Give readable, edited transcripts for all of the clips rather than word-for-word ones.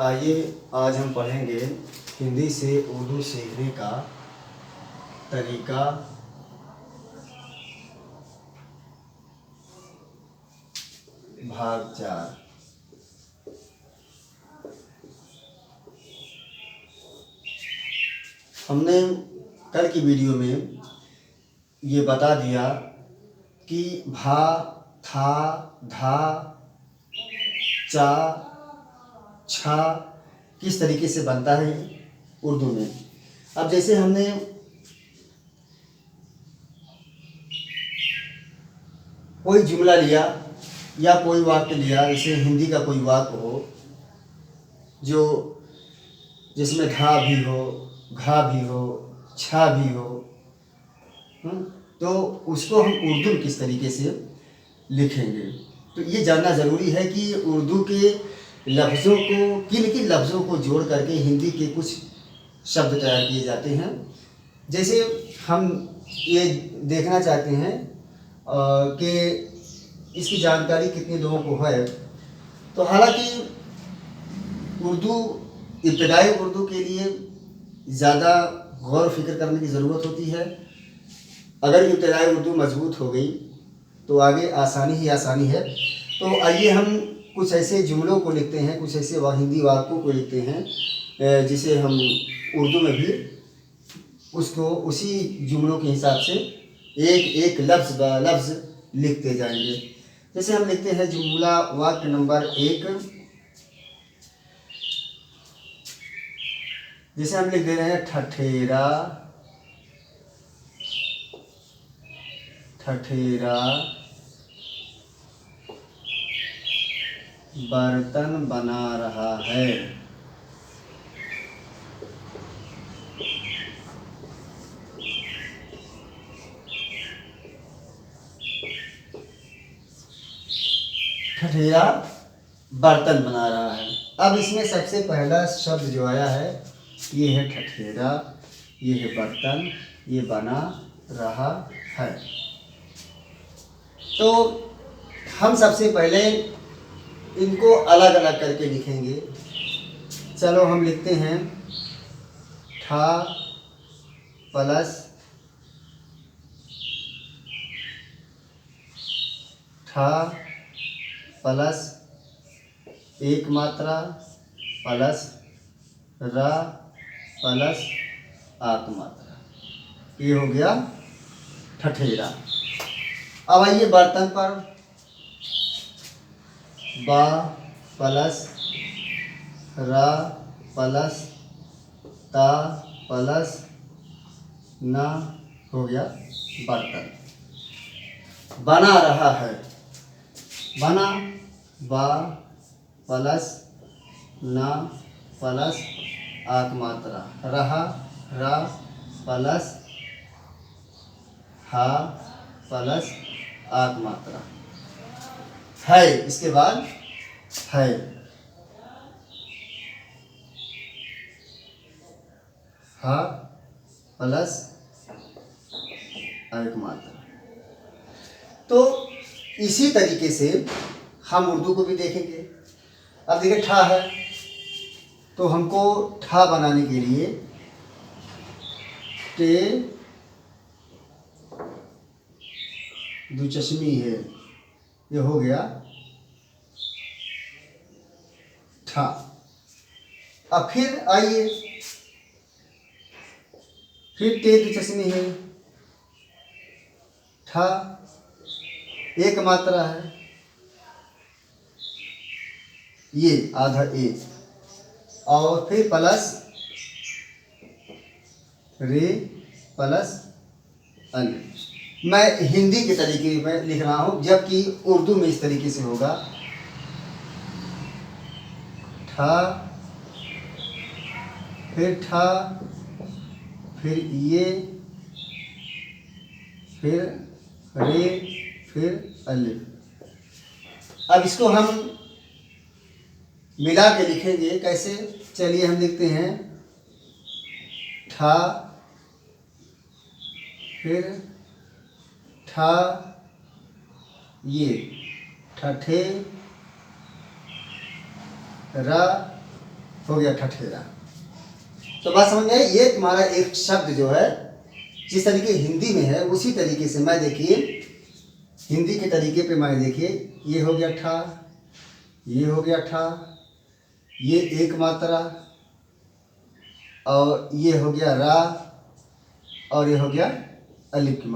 आइए आज हम पढ़ेंगे हिंदी से उर्दू सीखने का तरीका। भाग 4। हमने कल की वीडियो में ये बता दिया कि भा, था, धा, चा, छा किस तरीके से बनता है उर्दू में। अब जैसे हमने कोई जुमला लिया या कोई वाक्य लिया, जैसे हिंदी का कोई वाक्य हो जो जिसमें धा भी हो, घा भी हो, छा भी हो, तो उसको हम उर्दू में किस तरीके से लिखेंगे। तो ये जानना ज़रूरी है कि उर्दू के लफ्ज़ों को, किन किन लफ्ज़ों को जोड़ करके हिंदी के कुछ शब्द तैयार किए जाते हैं। जैसे हम ये देखना चाहते हैं कि इसकी जानकारी कितने लोगों को है। तो हालांकि उर्दू, इब्तदाई उर्दू के लिए ज़्यादा गौर फिक्र करने की ज़रूरत होती है। अगर इब्तदाई उर्दू मजबूत हो गई तो आगे आसानी ही आसानी है। तो आइए हम कुछ ऐसे जुमलों को लिखते हैं, कुछ ऐसे हिंदी वाक्यों को लिखते हैं जिसे हम उर्दू में भी उसको उसी जुमलों के हिसाब से एक एक लफ्ज़ ब लफ्ज़ लिखते जाएंगे। जैसे हम लिखते हैं जुमला वाक्य नंबर 1। जैसे हम लिख दे रहे हैं ठठेरा, ठठेरा बर्तन बना रहा है। ठठेरा बर्तन बना रहा है। अब इसमें सबसे पहला शब्द जो आया है ये है ठठेरा, ये है बर्तन, ये बना रहा है। तो हम सबसे पहले इनको अलग अलग करके लिखेंगे। चलो हम लिखते हैं ठा प्लस ठा प्लस एक मात्रा प्लस रा प्लस आक मात्रा, ये हो गया ठठेरा। अब आइए बर्तन पर। बा प्लस रा प्लस ता प्लस ना, हो गया बर्तन। बना रहा है, बना बा प्लस ना प्लस आक मात्रा, रहा रा प्लस हा प्लस आक मात्रा, है। इसके बाद है, हा प्लस आक मात्रा। तो इसी तरीके से हम उर्दू को भी देखेंगे। अब देखिए ठा है, तो हमको ठा बनाने के लिए टे दो चश्मी है, ये हो गया ठा। अब फिर आइए, फिर टे दो चश्मी है, ठा एक मात्रा है, ये आधा ए, और फिर प्लस रे प्लस अल। मैं हिंदी के तरीके में लिख रहा हूं, जबकि उर्दू में इस तरीके से होगा ठा, फिर ठा, फिर ये, फिर रे, फिर अलिफ। अब इसको हम मिला के लिखेंगे कैसे। चलिए हम लिखते हैं ठा, फिर ठा, ये ठठे रा हो गया ठठेरा। तो बात समझ में आई। ये तुम्हारा एक शब्द जो है जिस तरीके हिंदी में है उसी तरीके से मैं देखिए हिंदी के तरीके पे मैं देखिए ये हो गया ठा, ये हो गया ठा, ये एक मात्रा, और ये हो गया रा, और ये हो गया अलिफ की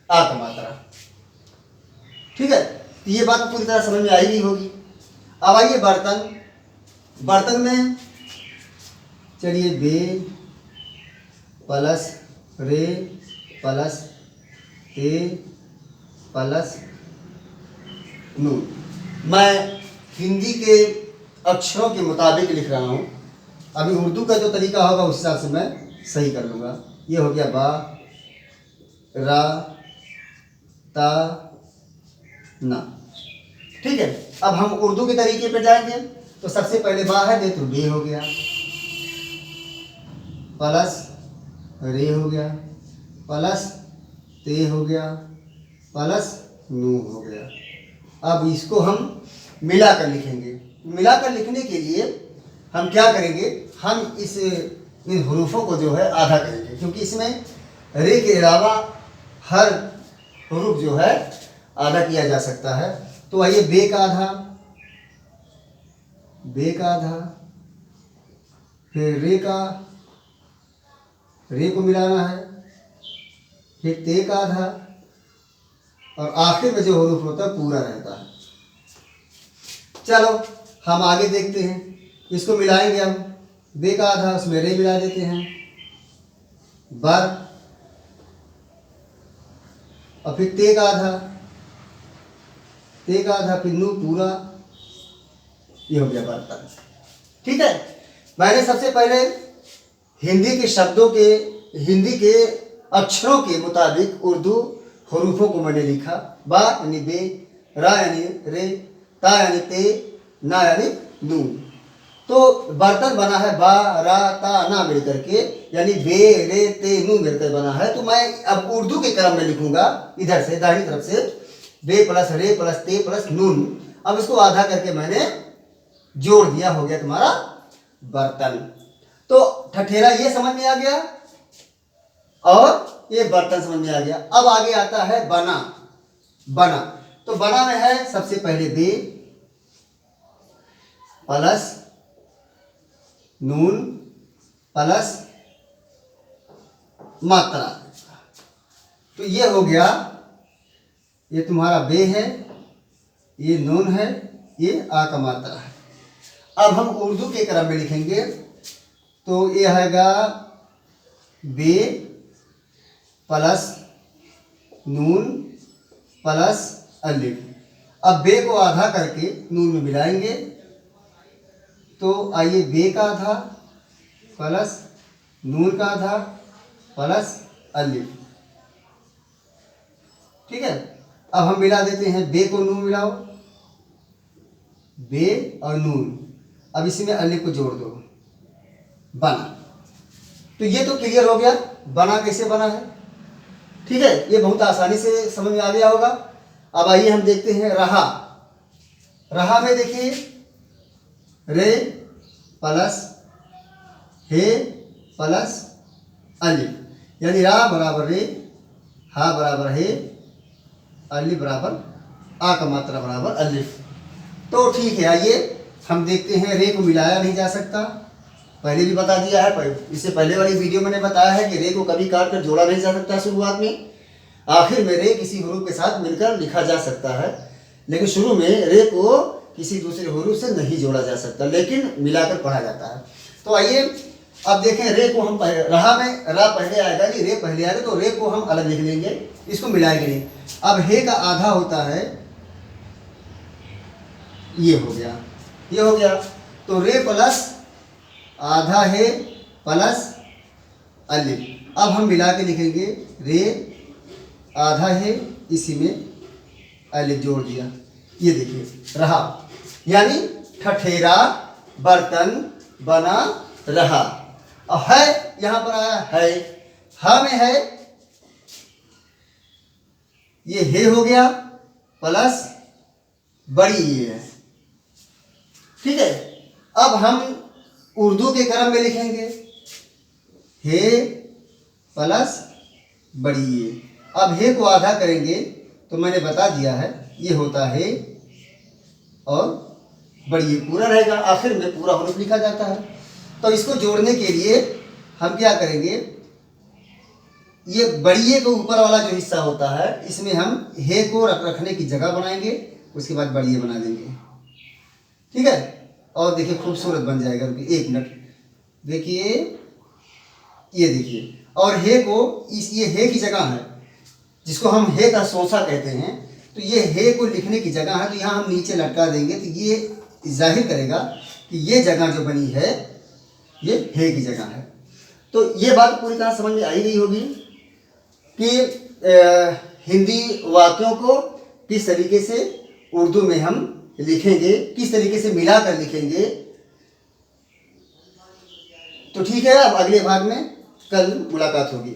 आ का मात्रा। ठीक है, तो ये बात पूरी तरह समझ में आई नहीं होगी। अब आइए बर्तन। बर्तन में चलिए बे प्लस रे प्लस ते प्लस नून। मैं हिंदी के अक्षरों के मुताबिक लिख रहा हूँ। अभी उर्दू का जो तरीका होगा उस हिसाब से मैं सही कर लूँगा। ये हो गया बा, रा, ता, ना। ठीक है, अब हम उर्दू के तरीके पे जाएंगे। तो सबसे पहले बा है तो बे हो गया, प्लस रे हो गया, प्लस ते हो गया, प्लस नू हो गया। अब इसको हम मिलाकर लिखेंगे। मिलाकर लिखने के लिए हम क्या करेंगे, हम इन हरूफों को जो है आधा करेंगे, क्योंकि इसमें रे के अलावा हर हरूफ जो है आधा किया जा सकता है। तो आइए बे का आधा, बे का आधा, फिर रे का, रे को मिलाना है, फिर ते का आधा, और आखिर में जो हरूफ होता है पूरा रहता है। चलो हम आगे देखते हैं, इसको मिलाएंगे हम। बे का आधा उसमें रे मिला देते हैं, बर, और फिर ते का आधा, ते का आधा, फिर नू पूरा। ये हो गया बर्तन। ठीक है, मैंने सबसे पहले हिंदी के शब्दों के, हिंदी के अक्षरों के मुताबिक उर्दू हरूफों को मैंने लिखा। बा यानी बे, रा यानी रे, ता यानी ते, ना यानी नू। तो बर्तन बना है बा, रा, ता, ना मिलकर के, यानी बे, रे, ते, नू मिलकर बना है। तो मैं अब उर्दू के क्रम में लिखूंगा, इधर से दाहिनी तरफ से बे प्लस रे प्लस ते प्लस नून। अब इसको आधा करके मैंने जोड़ दिया, हो गया तुम्हारा बर्तन। तो ठठेरा ये समझ में आ गया और ये बर्तन समझ में आ गया। अब आगे आता है बना। बना, तो बना में है सबसे पहले बे प्लस नून प्लस मात्रा। तो ये हो गया, ये तुम्हारा बे है, ये नून है, ये आ का मात्रा है। अब हम उर्दू के क्रम में लिखेंगे। तो ये आएगा बे प्लस नून प्लस अलिफ। अब बे को आधा करके नून में मिलाएंगे। तो आइए बे का आधा प्लस नून का आधा प्लस अलिफ। ठीक है, अब हम मिला देते हैं, बे को नून मिलाओ, बे और नून, अब इसमें अलिफ को जोड़ दो, बना। तो ये तो क्लियर हो गया बना कैसे बना है। ठीक है, ये बहुत आसानी से समझ में आ गया होगा। अब आइए हम देखते हैं रहा। रहा में देखिए रे प्लस हे प्लस अलिफ, यानी रा बराबर रे, हा बराबर हे, अलिफ बराबर आ का मात्रा बराबर अलिफ। तो ठीक है, आइए हम देखते हैं। रे को मिलाया नहीं जा सकता, पहले भी बता दिया है, इससे पहले वाली वीडियो मैंने बताया है कि रे को कभी काट कर जोड़ा नहीं जा सकता शुरुआत में। आखिर में रे किसी हरूफ के साथ मिलकर लिखा जा सकता है, लेकिन शुरू में रे को किसी दूसरे हरूफ से नहीं जोड़ा जा सकता, लेकिन मिलाकर पढ़ा जाता है। तो आइए अब देखें, रे को हम रहा में रा पहले आएगा कि रे पहले आएगा, तो रे को हम अलग लिख लेंगे, इसको मिलाएंगे नहीं। अब हे का आधा होता है, ये हो गया, ये हो गया। तो रे प्लस आधा है प्लस अलिफ। अब हम मिला के लिखेंगे, रे आधा है, इसी में अलिफ जोड़ दिया, ये देखिए रहा, यानी ठठेरा बर्तन बना रहा। और है यहां पर आया है, हा में है, ये हे हो गया प्लस बड़ी ये है। ठीक है, अब हम उर्दू के क्रम में लिखेंगे हे प्लस बड़ी ए। अब हे को आधा करेंगे तो मैंने बता दिया है ये होता है और बड़ी ए पूरा रहेगा, आखिर में पूरा हरुफ लिखा जाता है। तो इसको जोड़ने के लिए हम क्या करेंगे, ये बड़ी ए के ऊपर वाला जो हिस्सा होता है इसमें हम हे को रखने की जगह बनाएंगे, उसके बाद बड़ी ए बना देंगे। ठीक है, और देखिए खूबसूरत बन जाएगा। रुकिए 1 मिनट, देखिए ये देखिए, और हे को ये हे की जगह है जिसको हम हे का सोसा कहते हैं, तो ये हे को लिखने की जगह है, तो यहाँ हम नीचे लटका देंगे तो ये जाहिर करेगा कि ये जगह जो बनी है ये हे की जगह है। तो ये बात पूरी तरह समझ में आई गई होगी कि हिंदी वाक्यों को किस तरीके से उर्दू में हम लिखेंगे, किस तरीके से मिलाकर लिखेंगे। तो ठीक है, अब अगले भाग में कल मुलाकात होगी।